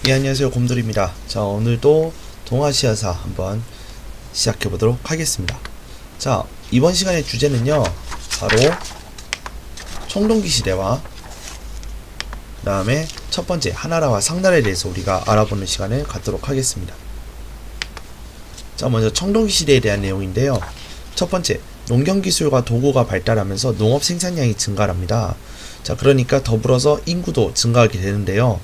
예, 안녕하세요. 곰돌입니다. 자, 오늘도 동아시아사 한번 시작해 보도록 하겠습니다. 자, 이번 시간의 주제는요, 바로 청동기 시대와 그 다음에 첫 번째 하나라와 상나라에 대해서 우리가 알아보는 시간을 갖도록 하겠습니다. 자, 먼저 청동기 시대에 대한 내용인데요. 첫 번째, 농경기술과 도구가 발달하면서 농업 생산량이 증가합니다. 자, 그러니까 더불어서 인구도 증가하게 되는데요.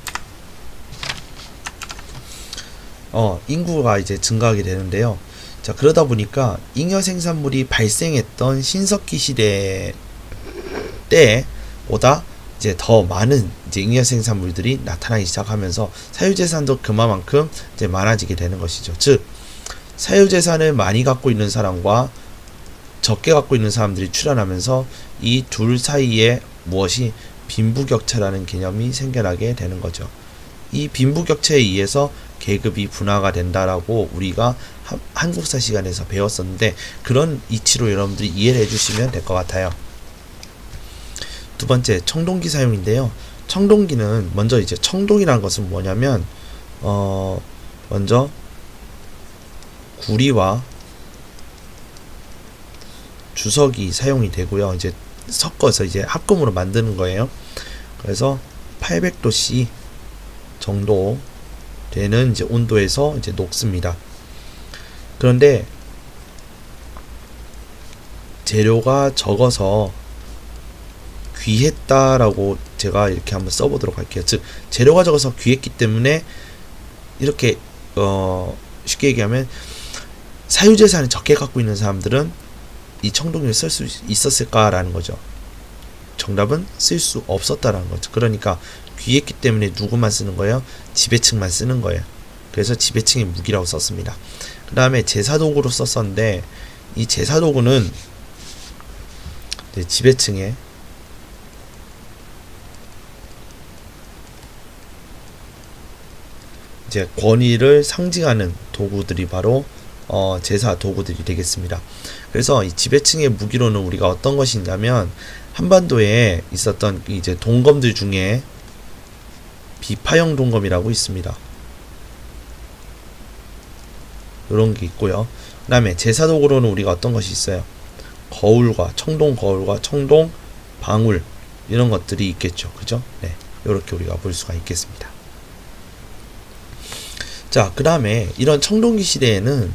인구가 이제 증가하게 되는데요. 자, 그러다 보니까 잉여 생산물이 발생했던 신석기 시대 때보다 이제 더 많은 이제 잉여 생산물들이 나타나기 시작하면서 사유재산도 그만큼 이제 많아지게 되는 것이죠. 즉, 사유재산을 많이 갖고 있는 사람과 적게 갖고 있는 사람들이 출현하면서 이 둘 사이에 무엇이 빈부격차라는 개념이 생겨나게 되는 거죠. 이 빈부격차에 의해서 계급이 분화가 된다라고 우리가 한국사 시간에서 배웠었는데, 그런 이치로 여러분들이 이해를 해주시면 될 것 같아요. 두 번째, 청동기 사용인데요. 청동기는 먼저 이제 청동이라는 것은 뭐냐면 먼저 구리와 주석이 사용이 되고요. 이제 섞어서 이제 합금으로 만드는 거예요. 그래서 800도씨 정도 되는 이제 온도에서 이제 녹습니다. 그런데 재료가 적어서 귀했다라고 제가 이렇게 한번 써보도록 할게요. 즉, 재료가 적어서 귀했기 때문에 이렇게 쉽게 얘기하면 사유재산을 적게 갖고 있는 사람들은 이 청동기를 쓸 수 있었을까라는 거죠. 정답은 쓸 수 없었다라는 거죠. 그러니까 귀했기 때문에 누구만 쓰는 거예요? 지배층만 쓰는 거예요. 그래서 지배층의 무기라고 썼습니다. 그 다음에 제사도구로 썼었는데, 이 제사도구는 지배층의 이제 권위를 상징하는 도구들이 바로 제사 도구들이 되겠습니다. 그래서 이 지배층의 무기로는 우리가 어떤 것이 있냐면, 한반도에 있었던 이제 동검들 중에 비파형 동검이라고 있습니다. 이런 게 있고요. 그 다음에 제사도구로는 우리가 어떤 것이 있어요? 거울과 청동 방울, 이런 것들이 있겠죠. 그죠? 네, 이렇게 우리가 볼 수가 있겠습니다. 자, 그 다음에 이런 청동기 시대에는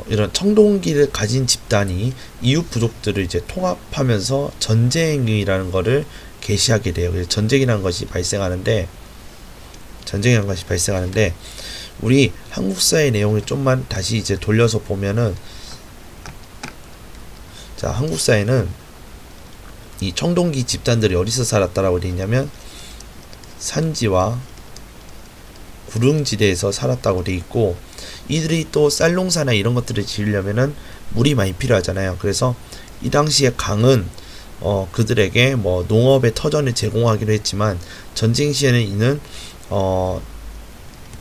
이런 청동기를 가진 집단이 이웃 부족들을 이제 통합하면서 전쟁이라는 것을 개시하게 돼요. 그래서 전쟁이라는 것이 발생하는데, 우리 한국사의 내용을 좀만 다시 이제 돌려서 보면은, 자, 한국사에는 이 청동기 집단들이 어디서 살았다라고 되어 있냐면 산지와 구릉지대에서 살았다고 되어 있고, 이들이 또 쌀농사나 이런 것들을 지으려면은 물이 많이 필요하잖아요. 그래서 이 당시에 강은 그들에게 뭐 농업의 터전을 제공하기로 했지만, 전쟁 시에는 이는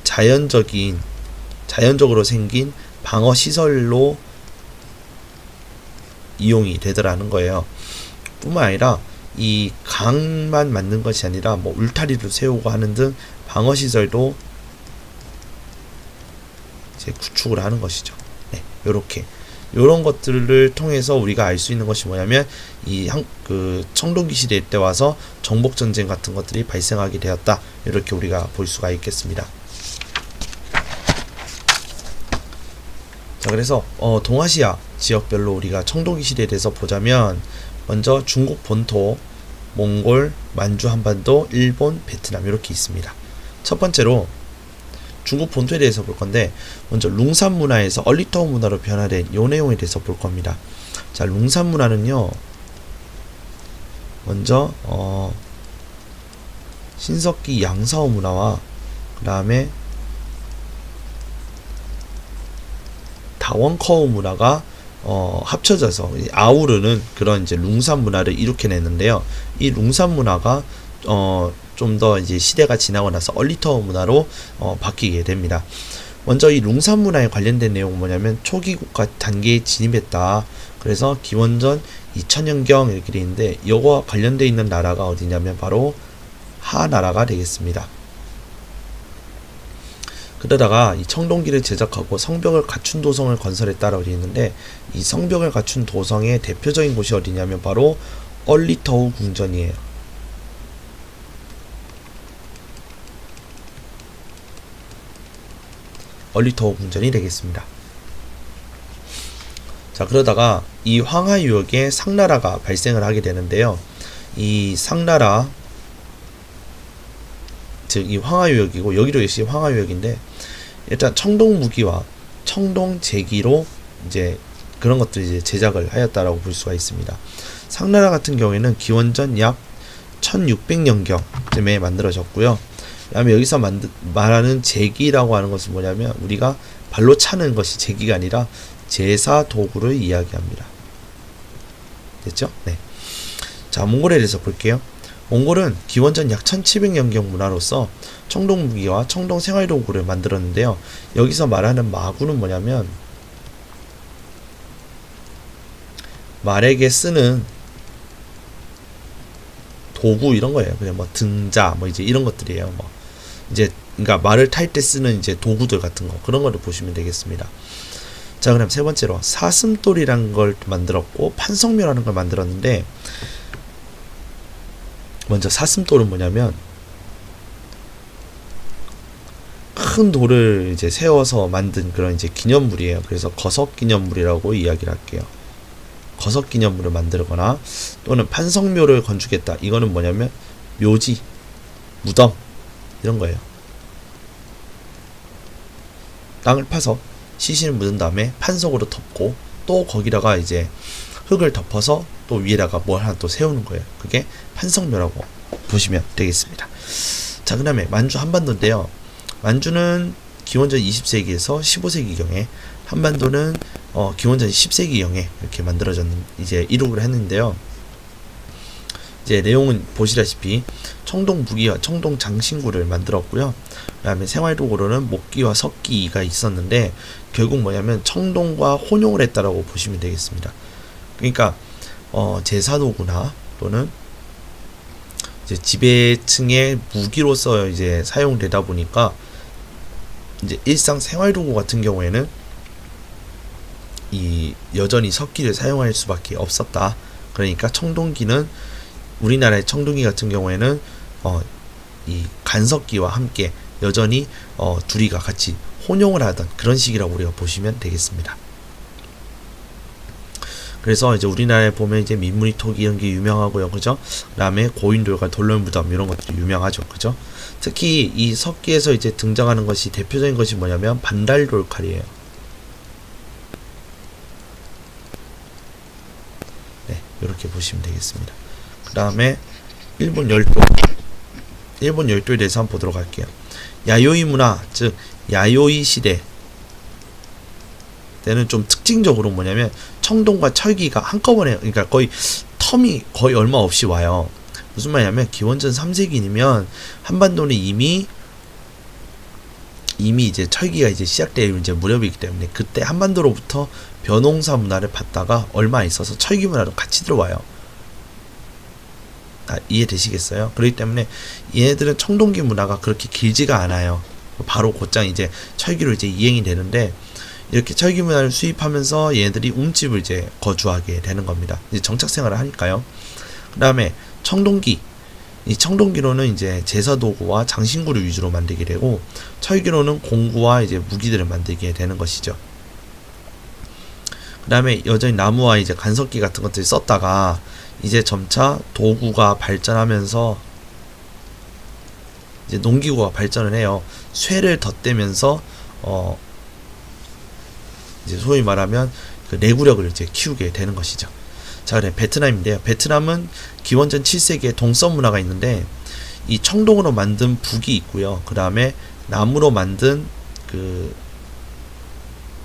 자연적으로 생긴 방어 시설로 이용이 되더라는 거예요. 뿐만 아니라 이 강만 만든 것이 아니라 뭐 울타리를 세우고 하는 등 방어 시설도 이제 구축을 하는 것이죠. 네, 요런 것들을 통해서 우리가 알 수 있는 것이 뭐냐면, 그 청동기 시대 때 와서 정복 전쟁 같은 것들이 발생하게 되었다. 이렇게 우리가 볼 수가 있겠습니다. 자, 그래서 동아시아 지역별로 우리가 청동기 시대에 대해서 보자면, 먼저 중국 본토, 몽골, 만주 한반도, 일본, 베트남 이렇게 있습니다. 첫 번째로 중국 본토에 대해서 볼 건데, 먼저 룽산 문화에서 얼리터운 문화로 변화된 요 내용에 대해서 볼 겁니다. 자, 룽산 문화는요, 먼저 신석기 양사오 문화와 그 다음에 다원커우 문화가 합쳐져서 아우르는 그런 이제 룽산 문화를 일으켜냈는데요. 이 룽산 문화가 좀 더 이제 시대가 지나고 나서 얼리터 문화로 바뀌게 됩니다. 먼저 이 룽산 문화에 관련된 내용은 뭐냐면, 초기 국가 단계에 진입했다. 그래서 기원전 2000년경 이렇게 되어 있는데, 이거와 관련되어 있는 나라가 어디냐면 바로 하나라가 되겠습니다. 그러다가 이 청동기를 제작하고 성벽을 갖춘 도성을 건설했다라고 되어 있는데, 이 성벽을 갖춘 도성의 대표적인 곳이 어디냐면 바로 얼리터우 궁전이에요. 얼리터우 궁전이 되겠습니다. 자, 그러다가 이 황하유역에 상나라가 발생을 하게 되는데요. 이 상나라, 즉 이 황하유역이고, 여기도 역시 황하유역인데, 일단 청동 무기와 청동 제기로 이제 그런 것들을 이제 제작을 하였다라고 볼 수가 있습니다. 상나라 같은 경우에는 기원전 약 1600년경쯤에 만들어졌고요. 그 다음에 여기서 말하는 제기라고 하는 것은 뭐냐면, 우리가 발로 차는 것이 제기가 아니라 제사 도구를 이야기합니다. 됐죠? 네. 자, 몽골에 대해서 볼게요. 몽골은 기원전 약 1700년경 문화로서 청동 무기와 청동 생활 도구를 만들었는데요. 여기서 말하는 마구는 뭐냐면, 말에게 쓰는 도구 이런 거예요. 그냥 뭐 등자 뭐 이제 이런 것들이에요. 뭐 이제 그러니까 말을 탈 때 쓰는 이제 도구들 같은 거, 그런 거를 보시면 되겠습니다. 자, 그럼 세 번째로 사슴돌이라는 걸 만들었고 판석묘라는 걸 만들었는데, 먼저 사슴돌은 뭐냐면 큰 돌을 이제 세워서 만든 그런 이제 기념물이에요. 그래서 거석 기념물이라고 이야기를 할게요. 거석 기념물을 만들거나 또는 판석묘를 건축했다. 이거는 뭐냐면 묘지, 무덤 이런 거예요. 땅을 파서 시신을 묻은 다음에 판석으로 덮고 또 거기다가 이제 흙을 덮어서 또 위에다가 뭘 하나 또 세우는 거예요. 그게 판석묘라고 보시면 되겠습니다. 자, 그 다음에 만주 한반도인데요. 만주는 기원전 20세기에서 15세기경에, 한반도는 기원전 10세기경에 이렇게 만들어졌는, 이제 이룩을 했는데요. 이제 내용은 보시다시피 청동 무기와 청동 장신구를 만들었고요. 그 다음에 생활도구로는 목기와 석기가 있었는데, 결국 뭐냐면 청동과 혼용을 했다라고 보시면 되겠습니다. 그러니까 제사도구나 또는 이제 지배층의 무기로서 이제 사용되다 보니까, 이제 일상 생활도구 같은 경우에는 이 여전히 석기를 사용할 수밖에 없었다. 그러니까 청동기는, 우리나라의 청동기 같은 경우에는 이 간석기와 함께 여전히 둘이가 같이 혼용을 하던 그런 시기라고 우리가 보시면 되겠습니다. 그래서 이제 우리나라에 보면 이제 민무리 토기 이런 게 유명하고요, 그죠? 그다음에 고인돌과 돌론무덤 이런 것들이 유명하죠, 그죠? 특히 이 석기에서 이제 등장하는 것이, 대표적인 것이 뭐냐면 반달돌 칼이에요. 네, 이렇게 보시면 되겠습니다. 그다음에 일본 열도에 대해서 한번 보도록 할게요. 야요이 문화, 즉 야요이 시대 때는 좀 특징적으로 뭐냐면 청동과 철기가 한꺼번에, 그러니까 거의 텀이 거의 얼마 없이 와요. 무슨 말이냐면 기원전 3세기이면 한반도는 이미 이제 철기가 이제 시작될 이제 무렵이기 때문에, 그때 한반도로부터 벼농사 문화를 받다가 얼마 있어서 철기 문화도 같이 들어와요. 이해되시겠어요? 그렇기 때문에 얘네들은 청동기 문화가 그렇게 길지가 않아요. 바로 곧장 이제 철기로 이제 이행이 되는데, 이렇게 철기 문화를 수입하면서 얘네들이 움집을 이제 거주하게 되는 겁니다. 이제 정착 생활을 하니까요. 그 다음에 청동기. 이 청동기로는 이제 제사 도구와 장신구를 위주로 만들게 되고, 철기로는 공구와 이제 무기들을 만들게 되는 것이죠. 그 다음에 여전히 나무와 이제 간석기 같은 것들을 썼다가, 이제 점차 도구가 발전하면서 이제 농기구가 발전을 해요. 쇠를 덧대면서 이제 소위 말하면 그 내구력을 이제 키우게 되는 것이죠. 자, 그래 베트남인데요. 베트남은 기원전 7세기에 동서 문화가 있는데, 이 청동으로 만든 북이 있고요. 그 다음에 나무로 만든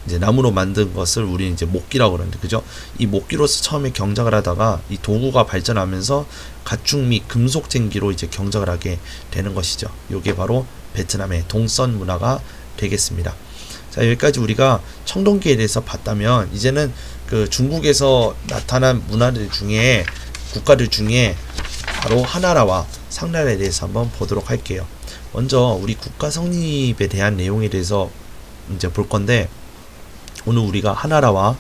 이제 나무로 만든 것을 우리는 이제 목기라고 그러는데, 그죠? 이 목기로서 처음에 경작을 하다가 이 도구가 발전하면서 가축 및 금속 쟁기로 이제 경작을 하게 되는 것이죠. 요게 바로 베트남의 동선 문화가 되겠습니다. 자, 여기까지 우리가 청동기에 대해서 봤다면, 이제는 그 중국에서 나타난 문화들 중에, 국가들 중에 바로 하나라와 상나라에 대해서 한번 보도록 할게요. 먼저 우리 국가 성립에 대한 내용에 대해서 이제 볼 건데, 오늘 우리가 하나라와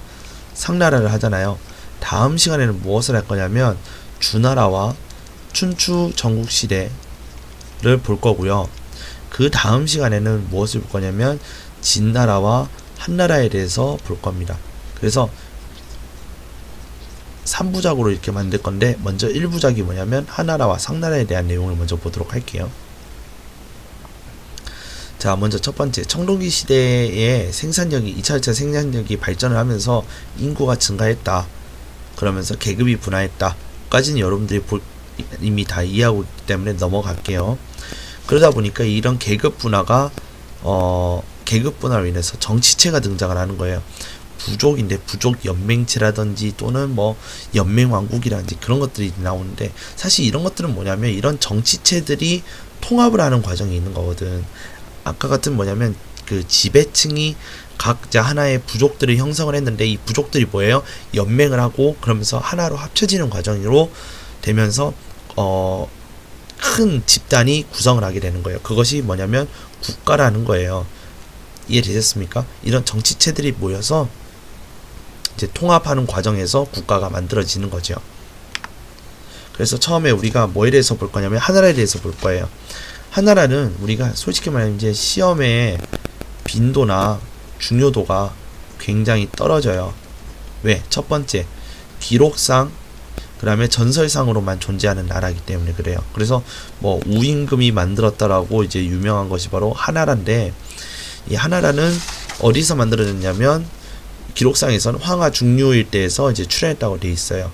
상나라를 하잖아요. 다음 시간에는 무엇을 할 거냐면 주나라와 춘추 전국시대를 볼 거고요. 그 다음 시간에는 무엇을 볼 거냐면 진나라와 한나라에 대해서 볼 겁니다. 그래서 3부작으로 이렇게 만들 건데, 먼저 1부작이 뭐냐면 하나라와 상나라에 대한 내용을 먼저 보도록 할게요. 자, 먼저 첫 번째, 청동기 시대의 생산력이 2차, 1차 생산력이 발전을 하면서 인구가 증가했다. 그러면서 계급이 분화했다. 까지는 여러분들이 이미 다 이해하고 있기 때문에 넘어갈게요. 그러다 보니까 이런 계급 분화가 계급 분화로 인해서 정치체가 등장을 하는 거예요. 부족인데 부족 연맹체라든지 또는 뭐 연맹왕국이라든지 그런 것들이 나오는데, 사실 이런 것들은 뭐냐면 이런 정치체들이 통합을 하는 과정이 있는 거거든. 아까 같은 뭐냐면 그 지배층이 각자 하나의 부족들을 형성을 했는데, 이 부족들이 뭐예요? 연맹을 하고 그러면서 하나로 합쳐지는 과정으로 되면서 큰 집단이 구성을 하게 되는 거예요. 그것이 뭐냐면 국가라는 거예요. 이해되셨습니까? 이런 정치체들이 모여서 이제 통합하는 과정에서 국가가 만들어지는 거죠. 그래서 처음에 우리가 뭐에 대해서 볼 거냐면 하나라에 대해서 볼 거예요. 하나라는 우리가 솔직히 말하면 이제 시험의 빈도나 중요도가 굉장히 떨어져요. 왜? 첫 번째, 기록상, 그 다음에 전설상으로만 존재하는 나라이기 때문에 그래요. 그래서 뭐 우임금이 만들었다라고 이제 유명한 것이 바로 하나라인데, 이 하나라는 어디서 만들어졌냐면 기록상에서는 황하 중류 일대에서 이제 출현했다고 되어 있어요.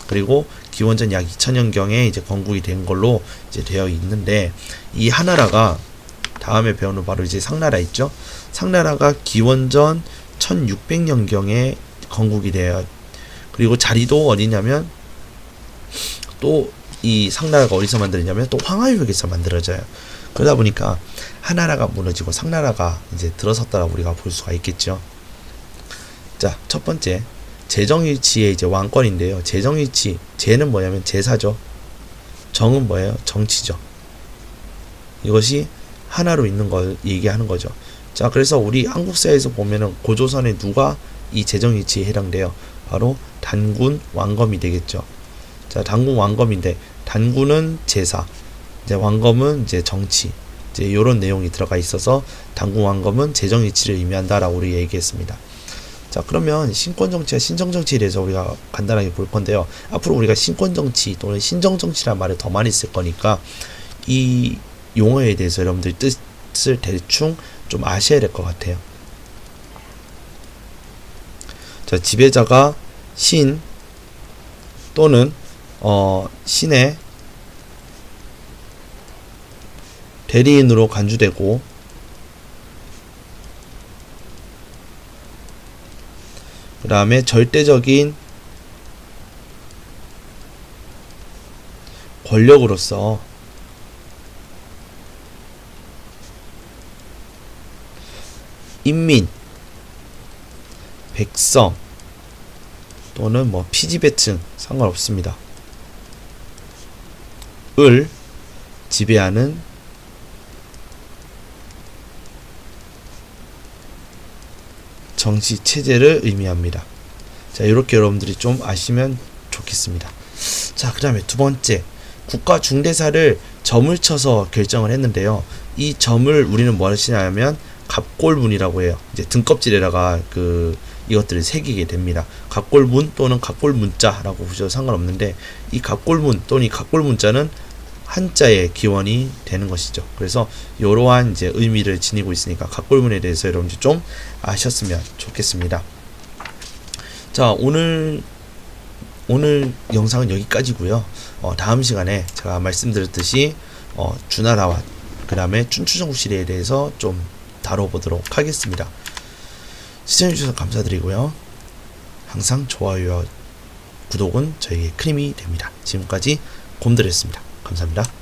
그리고 기원전 약 2000년경에 이제 건국이 된 걸로 이제 되어 있는데, 이 하나라가 다음에 배우는 바로 이제 상나라 있죠. 상나라가 기원전 1600년경에 건국이 돼요. 그리고 자리도 어디냐면 또 이 상나라가 어디서 만들어지냐면 또 황하유역에서 만들어져요. 그러다 보니까 하나라가 무너지고 상나라가 이제 들어섰다라고 우리가 볼 수가 있겠죠. 자, 첫 번째, 재정일치의 이제 왕권인데요. 재정일치, 재는 뭐냐면 제사죠. 정은 뭐예요? 정치죠. 이것이 하나로 있는 걸 얘기하는 거죠. 자, 그래서 우리 한국사에서 보면은 고조선에 누가 이 재정일치에 해당돼요? 바로 단군 왕검이 되겠죠. 자, 단군 왕검인데 단군은 제사, 이제 왕검은 이제 정치, 이제 이런 내용이 들어가 있어서 단군 왕검은 재정일치를 의미한다라고 우리 얘기했습니다. 자, 그러면 신권정치와 신정정치에 대해서 우리가 간단하게 볼 건데요. 앞으로 우리가 신권정치 또는 신정정치라는 말을 더 많이 쓸 거니까 이 용어에 대해서 여러분들이 뜻을 대충 좀 아셔야 될 것 같아요. 자, 지배자가 신 또는 신의 대리인으로 간주되고, 그 다음에 절대적인 권력으로서 인민, 백성 또는 뭐 피지배층 상관없습니다. 을 지배하는 정치 체제를 의미합니다. 자, 이렇게 여러분들이 좀 아시면 좋겠습니다. 자, 그 다음에 두 번째, 국가 중대사를 점을 쳐서 결정을 했는데요. 이 점을 우리는 뭐 하시냐면 갑골문이라고 해요. 이제 등껍질에다가 이것들을 새기게 됩니다. 갑골문 또는 갑골문자라고 보셔도 상관없는데, 이 갑골문 또는 이 갑골문자는 한자의 기원이 되는 것이죠. 그래서 이러한 이제 의미를 지니고 있으니까 갑골문에 대해서 여러분들 좀 아셨으면 좋겠습니다. 자, 오늘 영상은 여기까지고요. 다음 시간에 제가 말씀드렸듯이 주나라와 그 다음에 춘추전국시대에 대해서 좀 다뤄보도록 하겠습니다. 시청해주셔서 감사드리고요. 항상 좋아요와 구독은 저에게 큰 힘이 됩니다. 지금까지 곰들이었습니다. 감사합니다.